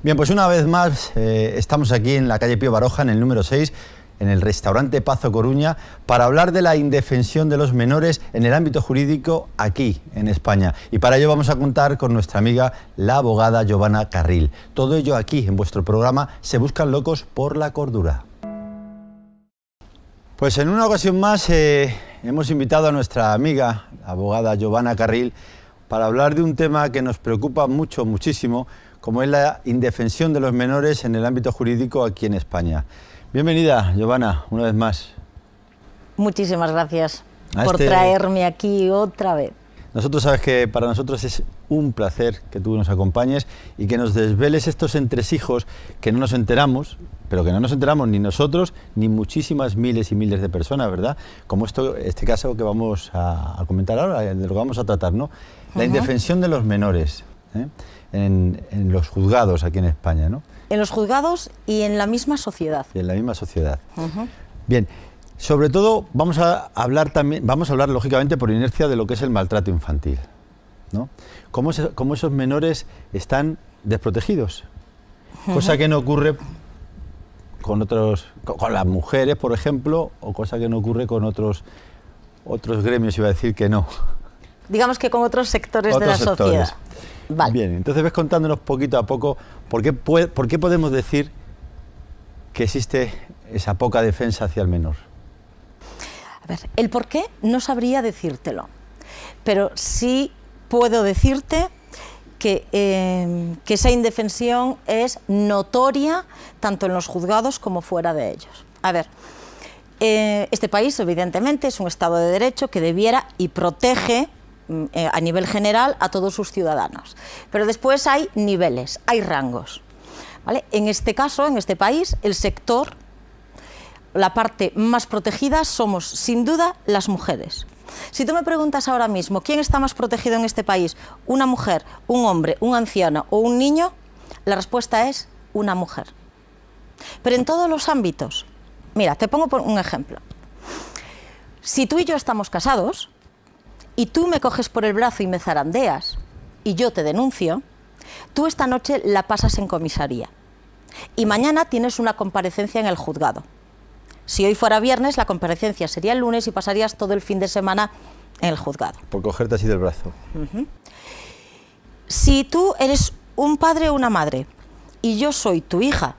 Bien, pues una vez más estamos aquí en la calle Pío Baroja, en el número 6, en el restaurante Pazo Coruña, para hablar de la indefensión de los menores en el ámbito jurídico aquí, en España. Y para ello vamos a contar con nuestra amiga, la abogada Giovanna Carril. Todo ello aquí, en vuestro programa Se Buscan Locos por la Cordura. Pues en una ocasión más hemos invitado a nuestra amiga, la abogada Giovanna Carril, para hablar de un tema que nos preocupa muchísimo, como es la indefensión de los menores en el ámbito jurídico aquí en España. Bienvenida, Giovanna, una vez más. Muchísimas gracias por traerme aquí otra vez. Nosotros sabes que para nosotros es un placer que tú nos acompañes y que nos desveles estos entresijos que no nos enteramos, pero que no nos enteramos ni nosotros ni muchísimas miles y miles de personas, ¿verdad? Como este caso que vamos a comentar ahora, de lo que vamos a tratar, ¿no? La indefensión de los menores, ¿eh? En los juzgados aquí en España, ¿no? En los juzgados y en la misma sociedad. Y en la misma sociedad. Bien, sobre todo vamos a hablar lógicamente por inercia de lo que es el maltrato infantil, ¿no? Cómo esos menores están desprotegidos, cosa que no ocurre con las mujeres, por ejemplo, o cosa que no ocurre con otros gremios, iba a decir que no. Digamos que con otros sectores de la sociedad. Vale. Bien, entonces ves contándonos poquito a poco por qué podemos decir que existe esa poca defensa hacia el menor. A ver, el por qué no sabría decírtelo, pero sí puedo decirte que esa indefensión es notoria tanto en los juzgados como fuera de ellos. A ver, este país evidentemente es un Estado de Derecho que debiera y protege a nivel general a todos sus ciudadanos, pero después hay niveles, hay rangos, ¿vale? En este caso, en este país, el sector, la parte más protegida somos sin duda las mujeres. Si tú me preguntas ahora mismo quién está más protegido en este país, una mujer, un hombre, un anciano o un niño, la respuesta es una mujer. Pero en todos los ámbitos. Mira, te pongo un ejemplo. Si tú y yo estamos casados y tú me coges por el brazo y me zarandeas y yo te denuncio, tú esta noche la pasas en comisaría y mañana tienes una comparecencia en el juzgado. Si hoy fuera viernes, la comparecencia sería el lunes y pasarías todo el fin de semana en el juzgado. Por cogerte así del brazo. Si tú eres un padre o una madre y yo soy tu hija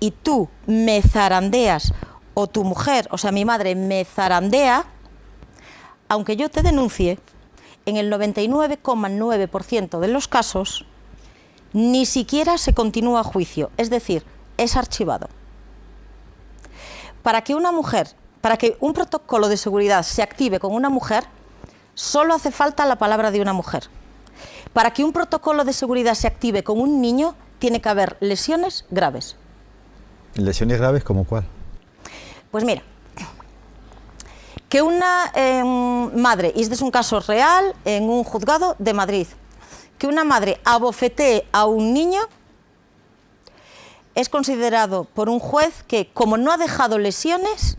y tú me zarandeas o tu mujer, o sea mi madre, me zarandea, aunque yo te denuncie, en el 99,9% de los casos ni siquiera se continúa a juicio, es decir, es archivado. Para que un protocolo de seguridad se active con una mujer, solo hace falta la palabra de una mujer. Para que un protocolo de seguridad se active con un niño, tiene que haber lesiones graves. ¿Lesiones graves como cuál? Pues mira, que una madre, y este es un caso real en un juzgado de Madrid, que una madre abofetee a un niño es considerado por un juez que, como no ha dejado lesiones,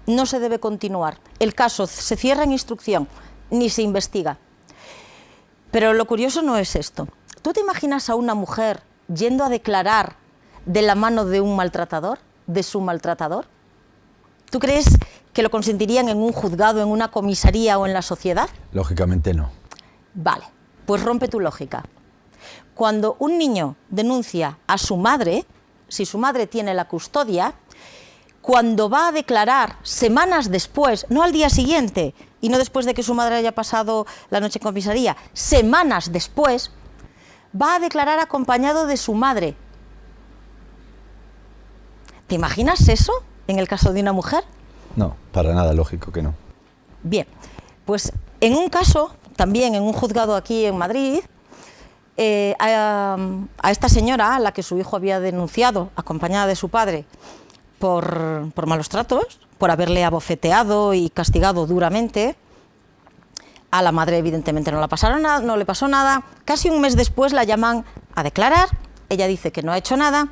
no se debe continuar. El caso se cierra en instrucción, ni se investiga. Pero lo curioso no es esto. ¿Tú te imaginas a una mujer yendo a declarar de la mano de un maltratador, de su maltratador? ¿Tú crees que lo consentirían en un juzgado, en una comisaría o en la sociedad? Lógicamente no. Vale, pues rompe tu lógica. Cuando un niño denuncia a su madre, si su madre tiene la custodia, cuando va a declarar semanas después, no al día siguiente, y no después de que su madre haya pasado la noche en comisaría, semanas después, va a declarar acompañado de su madre. ¿Te imaginas eso en el caso de una mujer? No, para nada, lógico que no. Bien, pues en un caso, también en un juzgado aquí en Madrid, a esta señora, a la que su hijo había denunciado, acompañada de su padre, por malos tratos, por haberle abofeteado y castigado duramente, a la madre evidentemente no le pasó nada, casi un mes después la llaman a declarar, ella dice que no ha hecho nada,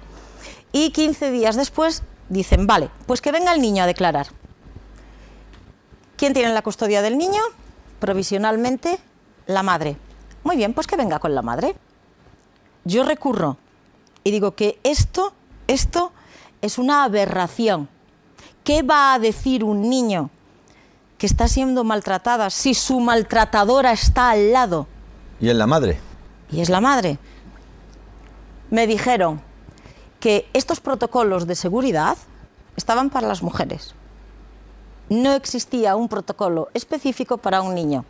y 15 días después dicen, vale, pues que venga el niño a declarar. ¿Quién tiene la custodia del niño? Provisionalmente, la madre. Muy bien, pues que venga con la madre. yo recurro y digo que esto es una aberración. ¿Qué va a decir un niño que está siendo maltratada si su maltratadora está al lado? ¿Y es la madre? Y es la madre. Me dijeron que estos protocolos de seguridad estaban para las mujeres. No existía un protocolo específico para un niño.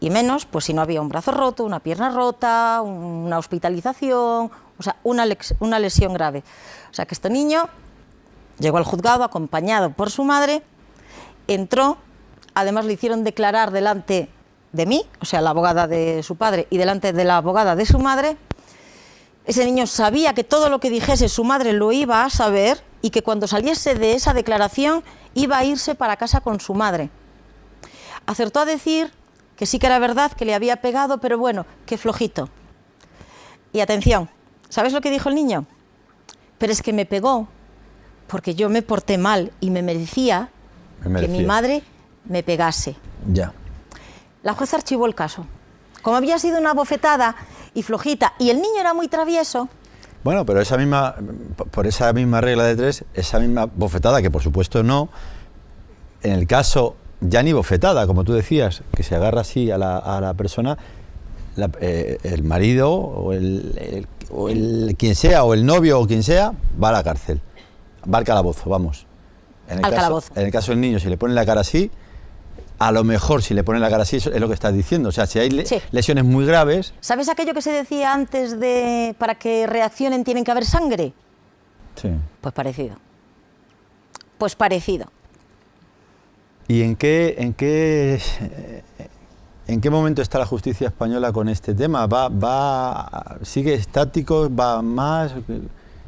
Y menos, pues si no había un brazo roto, una pierna rota, una hospitalización, o sea, una lesión grave. O sea, que este niño llegó al juzgado acompañado por su madre, entró, además le hicieron declarar delante de mí, o sea, la abogada de su padre, y delante de la abogada de su madre. Ese niño sabía que todo lo que dijese su madre lo iba a saber y que cuando saliese de esa declaración iba a irse para casa con su madre. Acertó a decir que sí que era verdad, que le había pegado, pero bueno, que flojito. Y atención, ¿sabes lo que dijo el niño? Pero es que me pegó porque yo me porté mal y me merecía que mi madre me pegase. Ya. La jueza archivó el caso. Como había sido una bofetada y flojita, y el niño era muy travieso. Bueno, pero por esa misma regla de 3, esa misma bofetada, que por supuesto no, en el caso, ya ni bofetada, como tú decías, que se agarra así a la persona, el marido o el quien sea, o el novio o quien sea, va a la cárcel, va al calabozo, vamos. Calabozo. En el caso del niño, si le ponen la cara así, a lo mejor si le ponen la cara así, eso es lo que estás diciendo. O sea, si hay lesiones muy graves... ¿Sabes aquello que se decía antes de para que reaccionen tienen que haber sangre? Sí. Pues parecido. Pues parecido. ¿Y en qué momento está la justicia española con este tema? ¿Sigue estático? ¿Va más?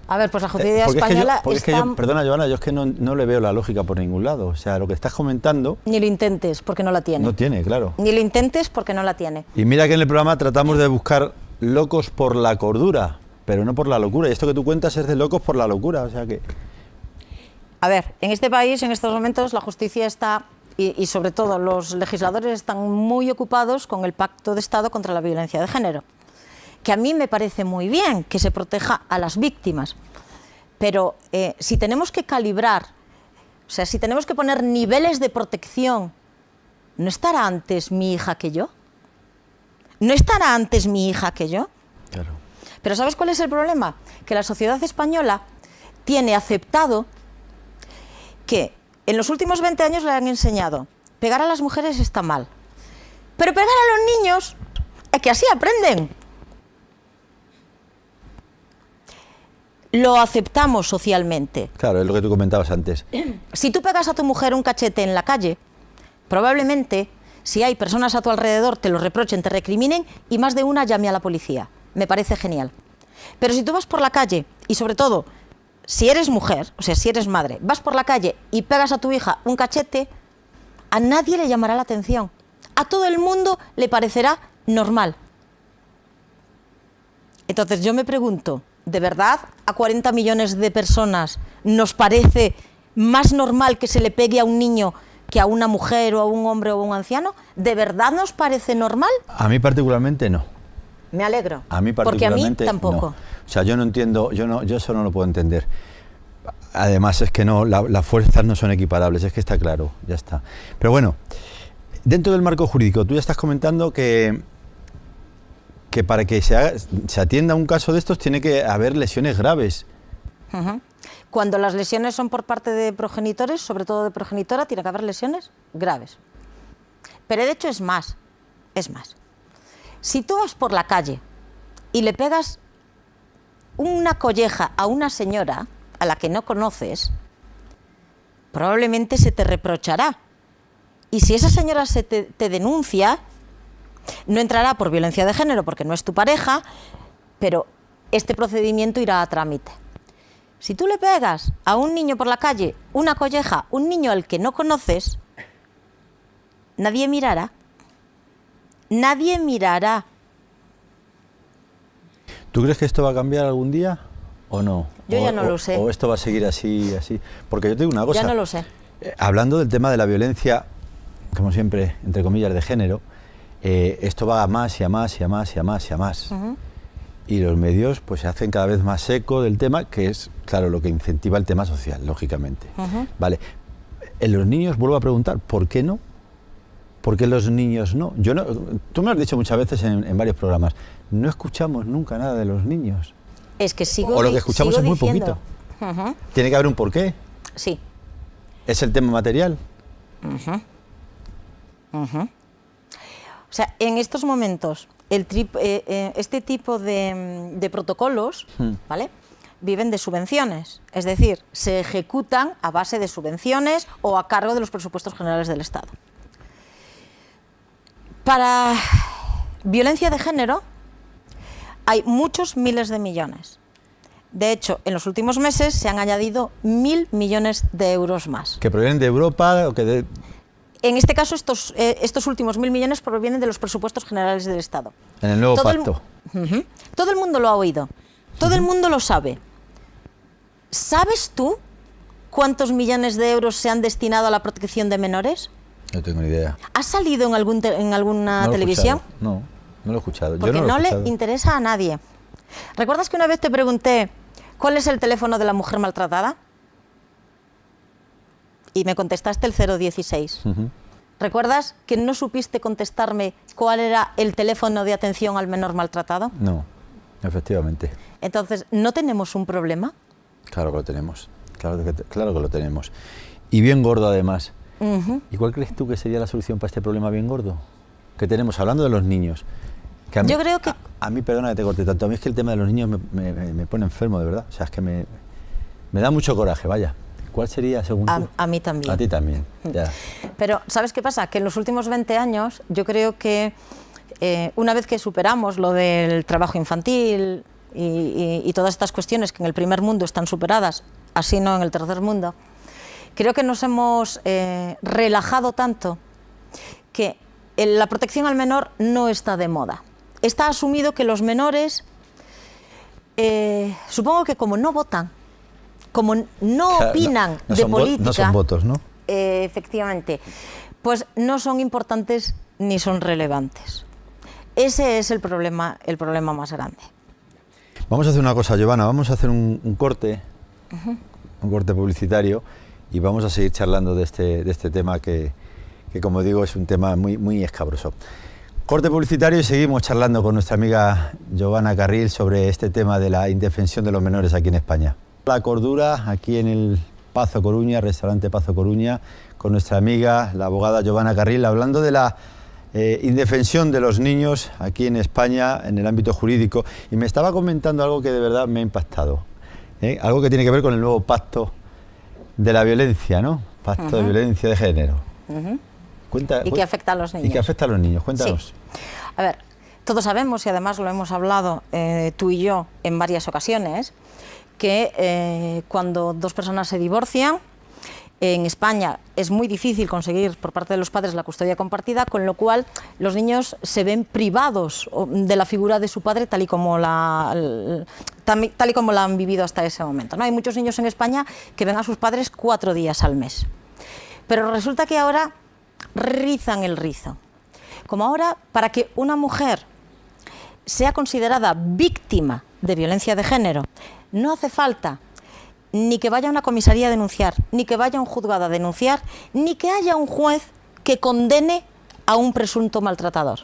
A ver, pues la justicia española está... Perdona, Joana, yo es que no le veo la lógica por ningún lado. O sea, lo que estás comentando... Ni lo intentes, porque no la tiene. No tiene, claro. Ni lo intentes, porque no la tiene. Y mira que en el programa tratamos de buscar locos por la cordura, pero no por la locura. Y esto que tú cuentas es de locos por la locura, o sea que... A ver, en este país, en estos momentos, la justicia está, y sobre todo los legisladores están muy ocupados con el Pacto de Estado contra la violencia de género, que a mí me parece muy bien que se proteja a las víctimas, pero si tenemos que calibrar, o sea, si tenemos que poner niveles de protección, ¿no estará antes mi hija que yo? ¿No estará antes mi hija que yo? Claro. Pero ¿sabes cuál es el problema? Que la sociedad española tiene aceptado que en los últimos 20 años le han enseñado, pegar a las mujeres está mal, pero pegar a los niños es que así aprenden. Lo aceptamos socialmente. Claro, es lo que tú comentabas antes. Si tú pegas a tu mujer un cachete en la calle, probablemente, si hay personas a tu alrededor, te lo reprochen, te recriminen y más de una llame a la policía. Me parece genial. Pero si tú vas por la calle, y sobre todo, si eres mujer, o sea, si eres madre, vas por la calle y pegas a tu hija un cachete, a nadie le llamará la atención. A todo el mundo le parecerá normal. Entonces yo me pregunto, ¿de verdad a 40 millones de personas nos parece más normal que se le pegue a un niño que a una mujer o a un hombre o a un anciano? ¿De verdad nos parece normal? A mí particularmente no. Me alegro. A mí particularmente porque a mí tampoco. No. O sea, yo no entiendo, yo eso no lo puedo entender. Además es que no, las fuerzas no son equiparables, es que está claro, ya está. Pero bueno, dentro del marco jurídico, tú ya estás comentando que para que se atienda un caso de estos tiene que haber lesiones graves. Uh-huh. Cuando las lesiones son por parte de progenitores, sobre todo de progenitora, tiene que haber lesiones graves. Pero de hecho es más. Si tú vas por la calle y le pegas una colleja a una señora a la que no conoces, probablemente se te reprochará. Y si esa señora te denuncia, no entrará por violencia de género porque no es tu pareja, pero este procedimiento irá a trámite. Si tú le pegas a un niño por la calle una colleja, un niño al que no conoces, nadie mirará. Nadie mirará. ¿Tú crees que esto va a cambiar algún día o no? Yo ya no lo sé. ¿O esto va a seguir así? Porque yo te digo una cosa. Ya no lo sé. Hablando del tema de la violencia, como siempre, entre comillas, de género, esto va a más y a más y a más y a más y a más. Uh-huh. y los medios pues se hacen cada vez más eco del tema, que es, claro, lo que incentiva el tema social, lógicamente. Vale. En los niños, vuelvo a preguntar, ¿por qué no? ¿Por qué los niños no? Tú me lo has dicho muchas veces en varios programas, no escuchamos nunca nada de los niños. Es que sigo O lo que escuchamos es muy diciendo. poquito. Tiene que haber un porqué. Sí. ¿Es el tema material? O sea, en estos momentos, este tipo de protocolos, ¿vale?, viven de subvenciones. Es decir, se ejecutan a base de subvenciones o a cargo de los presupuestos generales del Estado. Para violencia de género hay muchos miles de millones. De hecho, en los últimos meses se han añadido 1.000 millones de euros más. ¿Que provienen de Europa o que de...? En este caso, estos últimos 1.000 millones provienen de los presupuestos generales del Estado. En el nuevo pacto. Todo el mundo lo ha oído. Todo el mundo lo sabe. ¿Sabes tú cuántos millones de euros se han destinado a la protección de menores? No tengo ni idea. ¿Ha salido en alguna televisión? No lo he escuchado. Porque Yo no lo he le interesa a nadie. ¿Recuerdas que una vez te pregunté cuál es el teléfono de la mujer maltratada? Y me contestaste el 016. ¿Recuerdas que no supiste contestarme cuál era el teléfono de atención al menor maltratado? No, efectivamente. Entonces, ¿no tenemos un problema? Claro que lo tenemos. Claro que lo tenemos. Y bien gordo, además. ¿Y cuál crees tú que sería la solución para este problema bien gordo que tenemos, hablando de los niños? Que a mí, yo creo que... A mí, perdona que te corte tanto, a mí es que el tema de los niños me pone enfermo, de verdad. O sea, es que me da mucho coraje, vaya. ¿Cuál sería, según tú? A mí también. A ti también, ya. Pero, ¿sabes qué pasa? Que en los últimos 20 años, yo creo que una vez que superamos lo del trabajo infantil y todas estas cuestiones que en el primer mundo están superadas, así no en el tercer mundo, creo que nos hemos relajado tanto que la protección al menor no está de moda. Está asumido que los menores, supongo que como no votan, como no opinan de política... No son votos, ¿no? Efectivamente, pues no son importantes ni son relevantes. Ese es el problema más grande. Vamos a hacer una cosa, Giovanna, vamos a hacer un corte, un corte publicitario, y vamos a seguir charlando de este tema que como digo, es un tema muy, muy escabroso. Corte publicitario y seguimos charlando con nuestra amiga Giovanna Carril sobre este tema de la indefensión de los menores aquí en España. La cordura aquí en el Pazo Coruña, restaurante Pazo Coruña, con nuestra amiga, la abogada Giovanna Carril, hablando de la indefensión de los niños aquí en España en el ámbito jurídico, y me estaba comentando algo que de verdad me ha impactado, algo que tiene que ver con el nuevo pacto de la violencia, ¿no? Pacto de violencia de género. Y que afecta a los niños. Y que afecta a los niños, cuéntanos. Sí. A ver, todos sabemos, y además lo hemos hablado tú y yo en varias ocasiones, que cuando dos personas se divorcian, en España es muy difícil conseguir por parte de los padres la custodia compartida, con lo cual los niños se ven privados de la figura de su padre tal y como la han vivido hasta ese momento, ¿no? Hay muchos niños en España que ven a sus padres 4 días al mes. Pero resulta que ahora rizan el rizo. Como ahora, para que una mujer sea considerada víctima de violencia de género, no hace falta ni que vaya a una comisaría a denunciar, ni que vaya a un juzgado a denunciar, ni que haya un juez que condene a un presunto maltratador.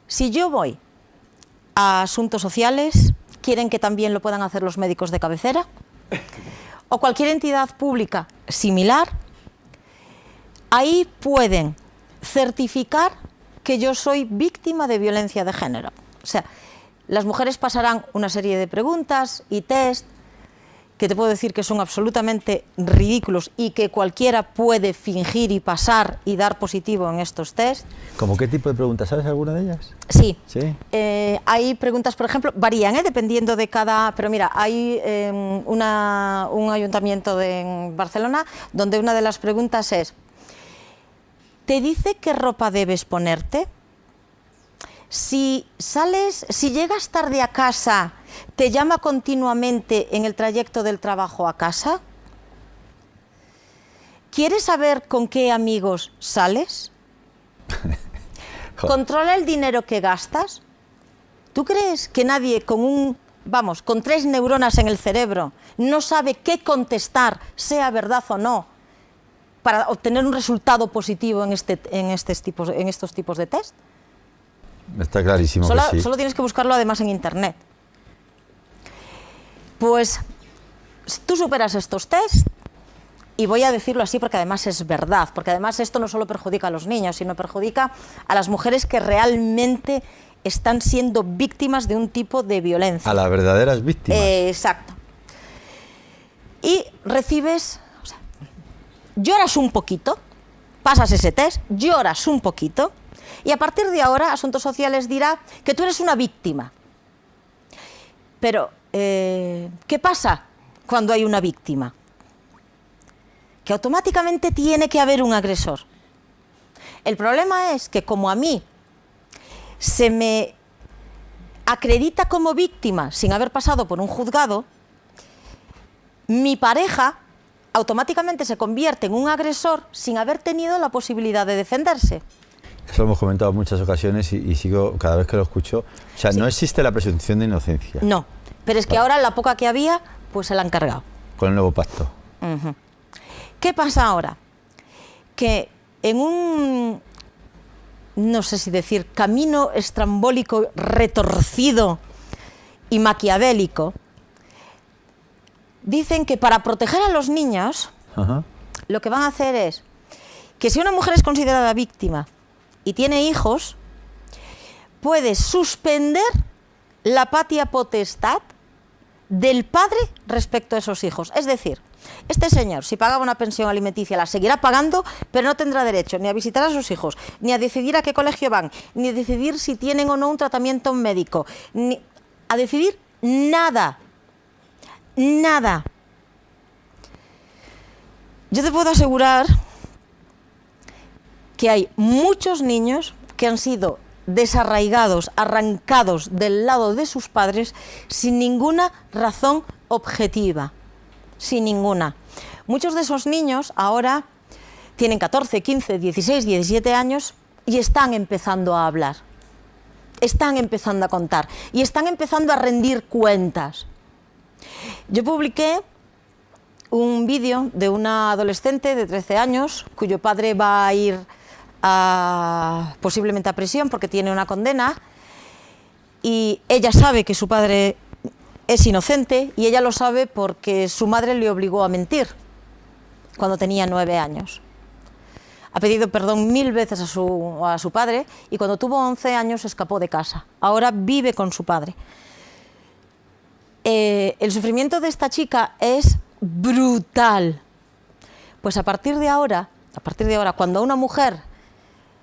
Si yo voy a asuntos sociales, ¿quieren que también lo puedan hacer los médicos de cabecera? O cualquier entidad pública similar, ahí pueden certificar que yo soy víctima de violencia de género. O sea, las mujeres pasarán una serie de preguntas y test que te puedo decir que son absolutamente ridículos y que cualquiera puede fingir y pasar y dar positivo en estos test. ¿Cómo qué tipo de preguntas? ¿Sabes alguna de ellas? Sí. ¿Sí? Hay preguntas, por ejemplo, varían dependiendo de cada... Pero mira, hay un ayuntamiento en Barcelona donde una de las preguntas es: ¿te dice qué ropa debes ponerte? Si llegas tarde a casa, ¿te llama continuamente en el trayecto del trabajo a casa? ¿Quieres saber con qué amigos sales? ¿Controla el dinero que gastas? ¿Tú crees que nadie con con 3 neuronas en el cerebro no sabe qué contestar, sea verdad o no, para obtener un resultado positivo en estos tipos de test? Está clarísimo que sí. Solo tienes que buscarlo además en internet. Pues tú superas estos test, y voy a decirlo así porque además es verdad, porque además esto no solo perjudica a los niños, sino perjudica a las mujeres que realmente están siendo víctimas de un tipo de violencia. A las verdaderas víctimas. Exacto. Y recibes, lloras un poquito, pasas ese test, lloras un poquito, y a partir de ahora Asuntos Sociales dirá que tú eres una víctima. Pero, ¿qué pasa cuando hay una víctima? Que automáticamente tiene que haber un agresor. El problema es que como a mí se me acredita como víctima sin haber pasado por un juzgado, mi pareja automáticamente se convierte en un agresor sin haber tenido la posibilidad de defenderse. Eso lo hemos comentado en muchas ocasiones y sigo cada vez que lo escucho. O sea, sí. No existe la presunción de inocencia. No, pero es que ahora la poca que había, pues se la han cargado. Con el nuevo pacto. ¿Qué pasa ahora? Que en un, no sé si decir, camino estrambólico, retorcido y maquiavélico, dicen que para proteger a los niños, lo que van a hacer es que si una mujer es considerada víctima y tiene hijos, puede suspender la patria potestad del padre respecto a esos hijos. Es decir, este señor, si pagaba una pensión alimenticia, la seguirá pagando, pero no tendrá derecho ni a visitar a sus hijos, ni a decidir a qué colegio van, ni a decidir si tienen o no un tratamiento médico, ni a decidir nada. Nada. Yo te puedo asegurar que hay muchos niños que han sido desarraigados, arrancados del lado de sus padres sin ninguna razón objetiva. Sin ninguna. Muchos de esos niños ahora tienen 14, 15, 16, 17 años y están empezando a hablar. Están empezando a contar y están empezando a rendir cuentas. Yo publiqué un vídeo de una adolescente de 13 años cuyo padre va a ir posiblemente a prisión porque tiene una condena, y ella sabe que su padre es inocente y ella lo sabe porque su madre le obligó a mentir cuando tenía 9 años. Ha pedido perdón 1000 veces a su padre y cuando tuvo 11 años escapó de casa. Ahora vive con su padre. El sufrimiento de esta chica es brutal. Pues a partir de ahora, cuando a una mujer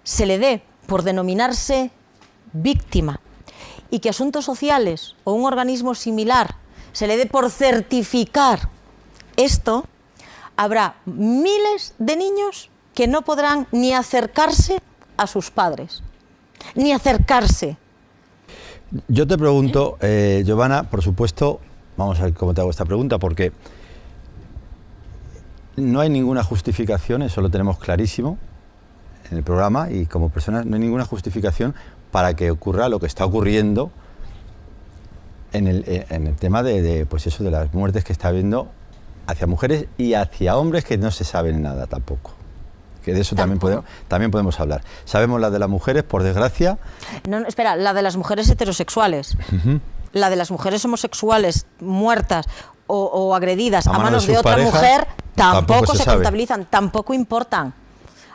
se le dé por denominarse víctima y que Asuntos Sociales o un organismo similar se le dé por certificar esto, habrá miles de niños que no podrán ni acercarse a sus padres, ni acercarse. Yo te pregunto, Giovanna, por supuesto, vamos a ver cómo te hago esta pregunta, porque no hay ninguna justificación, eso lo tenemos clarísimo en el programa, y como personas no hay ninguna justificación para que ocurra lo que está ocurriendo en el tema pues eso, de las muertes que está habiendo hacia mujeres y hacia hombres que no se saben nada tampoco. Que de eso también podemos hablar. Sabemos la de las mujeres, por desgracia. No, espera, la de las mujeres heterosexuales. La de las mujeres homosexuales muertas o agredidas a manos de otra mujer tampoco se contabilizan, tampoco importan.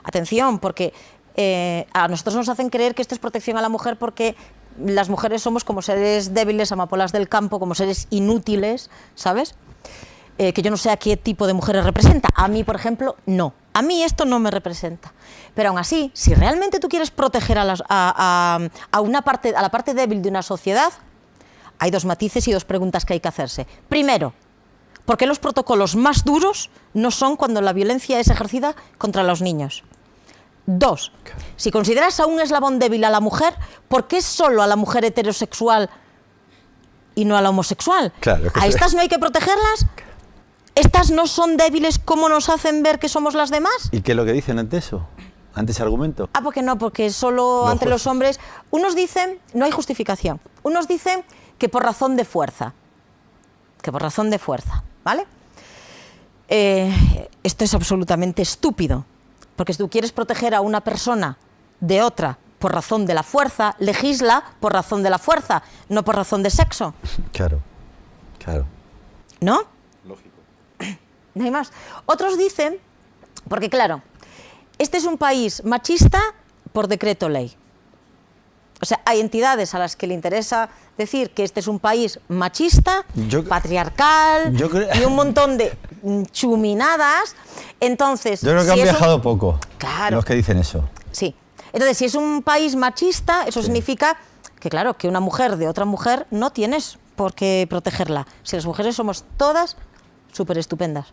Atención, porque a nosotros nos hacen creer que esto es protección a la mujer porque las mujeres somos como seres débiles, amapolas del campo, como seres inútiles, ¿sabes? Que yo no sé a qué tipo de mujeres representa. A mí, por ejemplo, no. A mí esto no me representa. Pero aún así, si realmente tú quieres proteger a la parte débil de una sociedad, hay 2 matices y 2 preguntas que hay que hacerse. Primero, ¿por qué los protocolos más duros no son cuando la violencia es ejercida contra los niños? 2, si consideras a un eslabón débil a la mujer, ¿por qué solo a la mujer heterosexual y no a la homosexual? Claro, ¿A estas no hay que protegerlas? ¿Estas no son débiles como nos hacen ver que somos las demás? ¿Y qué es lo que dicen ante eso? ante ese argumento? Ah, porque no, porque solo ante los hombres. Unos dicen, no hay justificación. Unos dicen que por razón de fuerza. Que por razón de fuerza, ¿vale? Esto es absolutamente estúpido. Porque si tú quieres proteger a una persona de otra por razón de la fuerza, legisla por razón de la fuerza, no por razón de sexo. Claro, claro. ¿No? Lógico. No hay más. Otros dicen, porque claro, este es un país machista por decreto ley. O sea, hay entidades a las que le interesa decir que este es un país machista, patriarcal y un montón de chuminadas. Entonces, yo creo que han viajado poco, claro, los que dicen eso. Sí. Entonces, si es un país machista, eso significa que, claro, que una mujer de otra mujer no tienes por qué protegerla. Si las mujeres somos todas súper estupendas.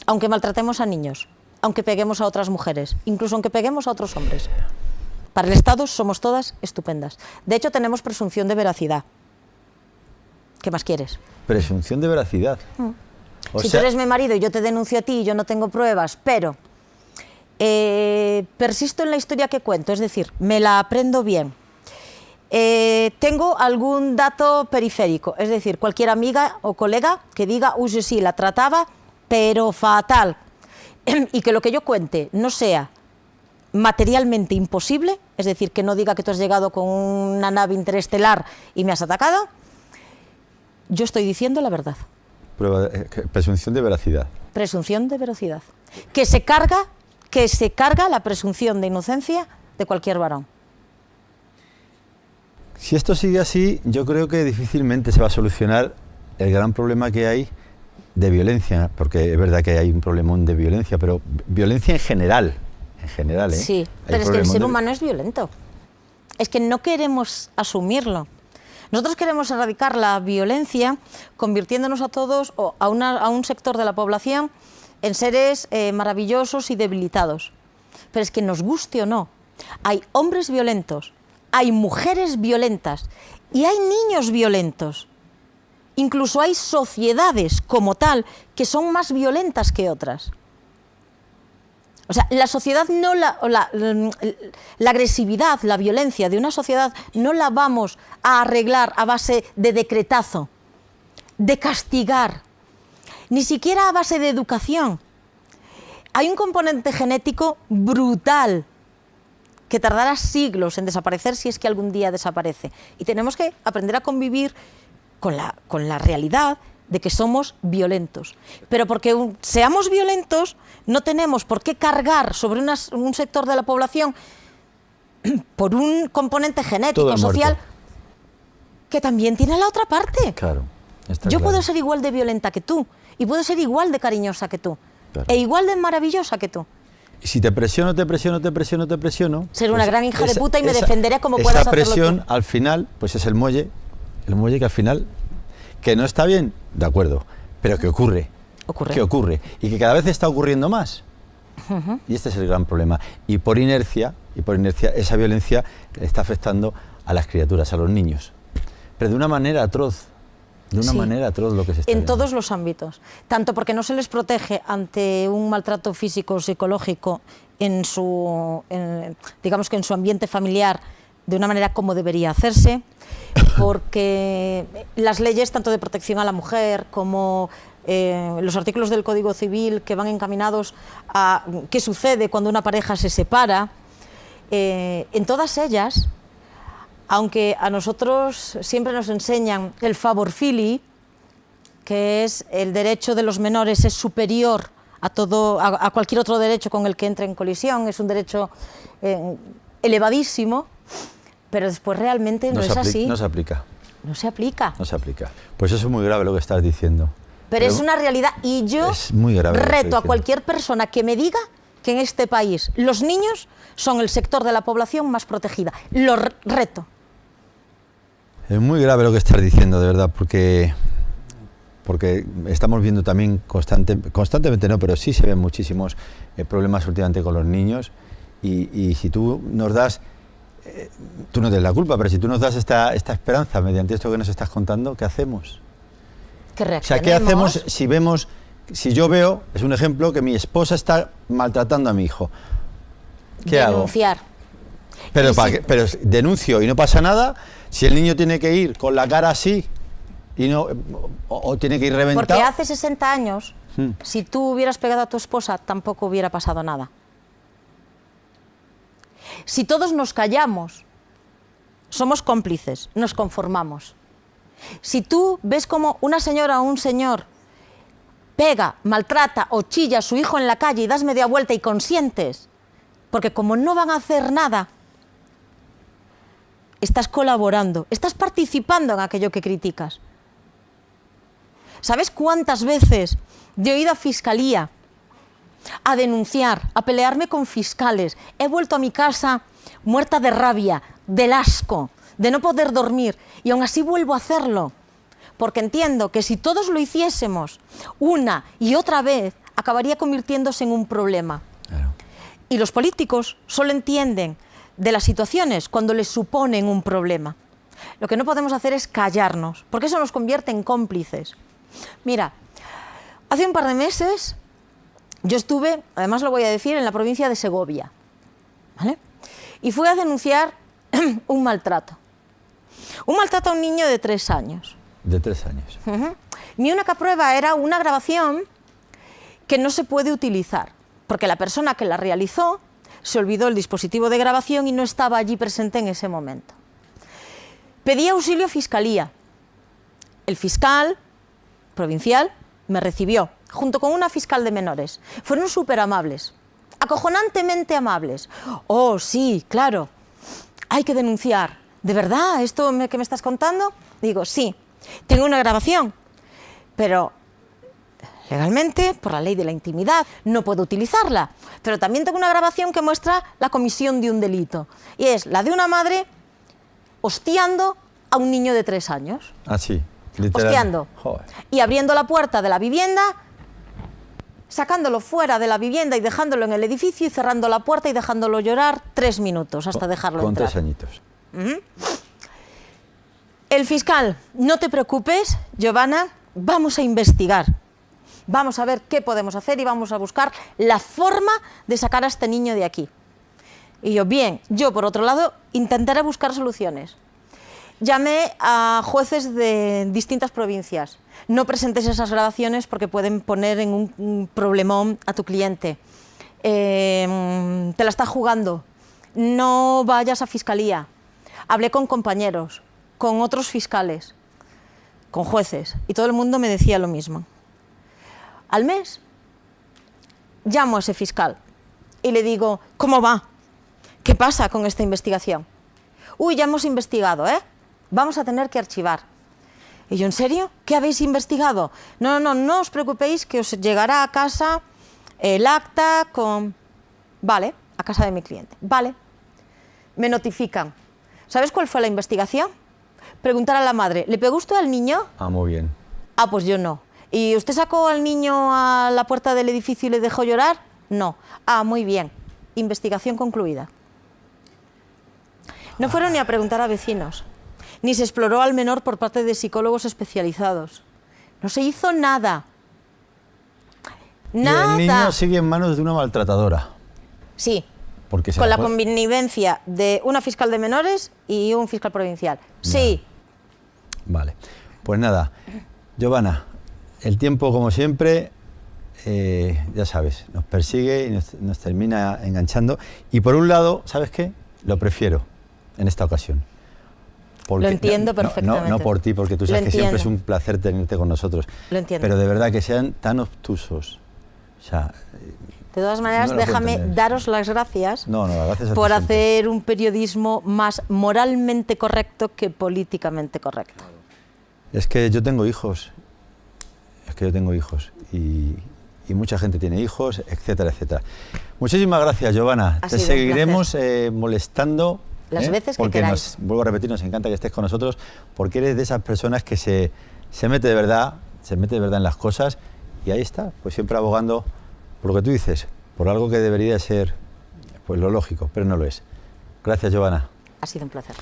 Aunque maltratemos a niños, aunque peguemos a otras mujeres, incluso aunque peguemos a otros hombres. Para el Estado somos todas estupendas. De hecho, tenemos presunción de veracidad. ¿Qué más quieres? Presunción de veracidad. Si tú eres mi marido y yo te denuncio a ti y yo no tengo pruebas, pero persisto en la historia que cuento, es decir, me la aprendo bien. Tengo algún dato periférico, es decir, cualquier amiga o colega que diga, uy, sí, la trataba, pero fatal, y que lo que yo cuente no sea materialmente imposible, es decir, que no diga que tú has llegado con una nave interestelar y me has atacado, yo estoy diciendo la verdad. Presunción de veracidad. Presunción de veracidad. Que se carga la presunción de inocencia de cualquier varón. Si esto sigue así, yo creo que difícilmente se va a solucionar el gran problema que hay de violencia, porque es verdad que hay un problemón de violencia, pero violencia en general, ¿eh? Sí, pero es que el ser humano es violento. Es que no queremos asumirlo. Nosotros queremos erradicar la violencia convirtiéndonos a todos o a un sector de la población en seres maravillosos y debilitados. Pero es que nos guste o no, hay hombres violentos, hay mujeres violentas y hay niños violentos. Incluso hay sociedades como tal que son más violentas que otras. O sea, la sociedad no la agresividad, la violencia de una sociedad no la vamos a arreglar a base de decretazo, de castigar, ni siquiera a base de educación. Hay un componente genético brutal que tardará siglos en desaparecer si es que algún día desaparece. Y tenemos que aprender a convivir con la realidad de que somos violentos. Pero porque seamos violentos, no tenemos por qué cargar sobre un sector de la población por un componente genético, social, que también tiene la otra parte. Claro, yo puedo ser igual de violenta que tú, y puedo ser igual de cariñosa que tú, e igual de maravillosa que tú. Y si te presiono, seré una gran hija de puta y me defenderé como puedas hacerlo tú. Esa presión, al final, pues es el muelle que al final, que no está bien, de acuerdo, pero que ocurre. Que ocurre, y que cada vez está ocurriendo más. Y este es el gran problema. Y por inercia, esa violencia está afectando a las criaturas, a los niños. Pero de una manera atroz. Manera atroz lo que se está en viendo. Todos los ámbitos, tanto porque no se les protege ante un maltrato físico o psicológico digamos que en su ambiente familiar de una manera como debería hacerse, porque las leyes tanto de protección a la mujer como los artículos del Código Civil que van encaminados a qué sucede cuando una pareja se separa, en todas ellas, aunque a nosotros siempre nos enseñan el favor fili, que es el derecho de los menores es superior a cualquier otro derecho con el que entre en colisión, es un derecho elevadísimo, pero después realmente no es así. No se aplica. No se aplica. No se aplica. Pues eso es muy grave lo que estás diciendo. Pero es una realidad, y yo reto a cualquier persona que me diga que en este país los niños son el sector de la población más protegida. Lo reto. Es muy grave lo que estás diciendo, de verdad, porque estamos viendo también constantemente no, pero sí se ven muchísimos problemas últimamente con los niños, y si tú nos das, tú no tienes la culpa, pero si tú nos das esta esperanza mediante esto que nos estás contando, ¿qué hacemos? Que o sea, ¿qué hacemos si vemos si yo veo, es un ejemplo, que mi esposa está maltratando a mi hijo, ¿qué hago? Denunciar. Pero, Y pero denuncio y no pasa nada. Si el niño tiene que ir con la cara así y no, o tiene que ir reventado. Porque hace 60 años, si tú hubieras pegado a tu esposa, tampoco hubiera pasado nada. Si todos nos callamos, somos cómplices, nos conformamos. Si tú ves como una señora o un señor pega, maltrata o chilla a su hijo en la calle y das media vuelta y consientes, porque como no van a hacer nada, estás colaborando, estás participando en aquello que criticas. ¿Sabes cuántas veces yo he ido a fiscalía a denunciar, a pelearme con fiscales? He vuelto a mi casa muerta de rabia, del asco, de no poder dormir, y aún así vuelvo a hacerlo, porque entiendo que si todos lo hiciésemos una y otra vez, acabaría convirtiéndose en un problema. Claro. Y los políticos solo entienden de las situaciones cuando les suponen un problema. Lo que no podemos hacer es callarnos, porque eso nos convierte en cómplices. Mira, hace un par de meses yo estuve, además lo voy a decir, en la provincia de Segovia, ¿vale? Y fui a denunciar un maltrato. Un maltrato a un niño de 3 años. De 3 años. Mi única prueba era una grabación que no se puede utilizar, porque la persona que la realizó se olvidó el dispositivo de grabación y no estaba allí presente en ese momento. Pedí auxilio a Fiscalía. El fiscal provincial me recibió, junto con una fiscal de menores. Fueron súper amables, acojonantemente amables. Oh, sí, claro, hay que denunciar. ¿De verdad esto que me estás contando? Digo, sí, tengo una grabación, pero legalmente, por la ley de la intimidad, no puedo utilizarla. Pero también tengo una grabación que muestra la comisión de un delito. Y es la de una madre hostiando a un niño de 3 años. Ah, sí, literal. Hostiando. Joder. Y abriendo la puerta de la vivienda, sacándolo fuera de la vivienda y dejándolo en el edificio y cerrando la puerta y dejándolo llorar 3 minutos hasta dejarlo Con entrar. 3 añitos. El fiscal, no te preocupes, Giovanna, vamos a investigar. Vamos a ver qué podemos hacer y vamos a buscar la forma de sacar a este niño de aquí. Y yo, bien, yo por otro lado intentaré buscar soluciones. Llamé a jueces de distintas provincias. No presentes esas grabaciones porque pueden poner en un problemón a tu cliente. Te la estás jugando. No vayas a fiscalía. Hablé con compañeros, con otros fiscales, con jueces, y todo el mundo me decía lo mismo. Al mes, llamo a ese fiscal y le digo, ¿cómo va? ¿Qué pasa con esta investigación? Uy, ya hemos investigado, ¿eh? Vamos a tener que archivar. Y yo, ¿en serio? ¿Qué habéis investigado? No, no, no os preocupéis que os llegará a casa el acta con... Vale, a casa de mi cliente. Vale. Me notifican. ¿Sabes cuál fue la investigación? Preguntar a la madre, ¿le pegó usted al niño? Ah, muy bien. Ah, pues yo no. ¿Y usted sacó al niño a la puerta del edificio y le dejó llorar? No. Ah, muy bien. Investigación concluida. No fueron ni a preguntar a vecinos, ni se exploró al menor por parte de psicólogos especializados. No se hizo nada. Nada. Y el niño sigue en manos de una maltratadora. Sí. Porque Con la connivencia de una fiscal de menores y un fiscal provincial. Sí. Vale. Pues nada, Giovanna, el tiempo, como siempre, ya sabes, nos persigue y nos termina enganchando. Y por un lado, ¿sabes qué? Lo prefiero en esta ocasión. Porque, lo entiendo perfectamente. No por ti, porque tú sabes que siempre es un placer tenerte con nosotros. Lo entiendo. Pero de verdad que sean tan obtusos. O sea, de todas maneras, no déjame daros las gracias, gracias por hacer un periodismo más moralmente correcto que políticamente correcto. Es que yo tengo hijos. Y mucha gente tiene hijos, etcétera, etcétera. Muchísimas gracias, Giovanna. Te seguiremos molestando las veces que porque queráis. Vuelvo a repetir, nos encanta que estés con nosotros porque eres de esas personas que se mete de verdad, en las cosas, y ahí está, pues siempre abogando por lo que tú dices, por algo que debería ser pues lo lógico, pero no lo es. Gracias, Giovanna. Ha sido un placer.